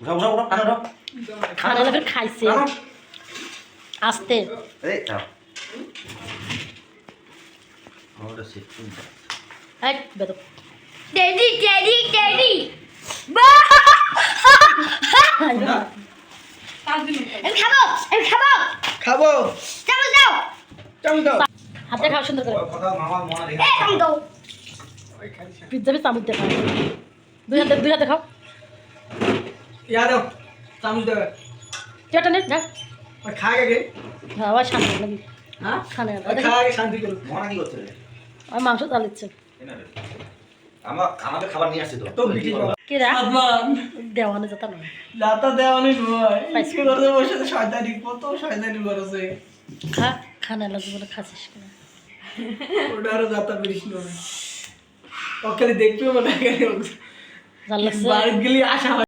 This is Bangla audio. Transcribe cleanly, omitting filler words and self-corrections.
উঠা উঠা উঠা খানা উঠা খানা না ফের খাইছে আস্তে এই খাও ওটা সে এই বেদো ড্যাডি ড্যাডি ড্যাডি আমি খাবো খাবো চামচ দাও চামচ দাও হাতে খাও সুন্দর করে কথা মামা মনে এ চামচ দাও পিজ্জা বি চামচ দিয়ে খাও দুই হাতে খাও ইয়া দাও চামচ দাও চেটা নে যা খা গে আবার শান্তি লাগি হ্যাঁ খানে খা গে শান্তি করো মনে কি করছে রে আর মাংস চালিচ্ছে আমাদের খাবার নিয়ে আসছে তো তো বিক্রি করো কে রা সাদমান দেওয়ানে যেত না লাতা দেওয়া নেই নয় পাইছি। কি করতে বসে শয়তানি কত শয়তানি করছে খা খানা লাগবে বলে খাচ্ছিস কিনা ওটা আরো যাতা বেরিস নয় ওকে দেখতেও মনে হয় জাল লাগছে বাড়ি গেলে আশা হয়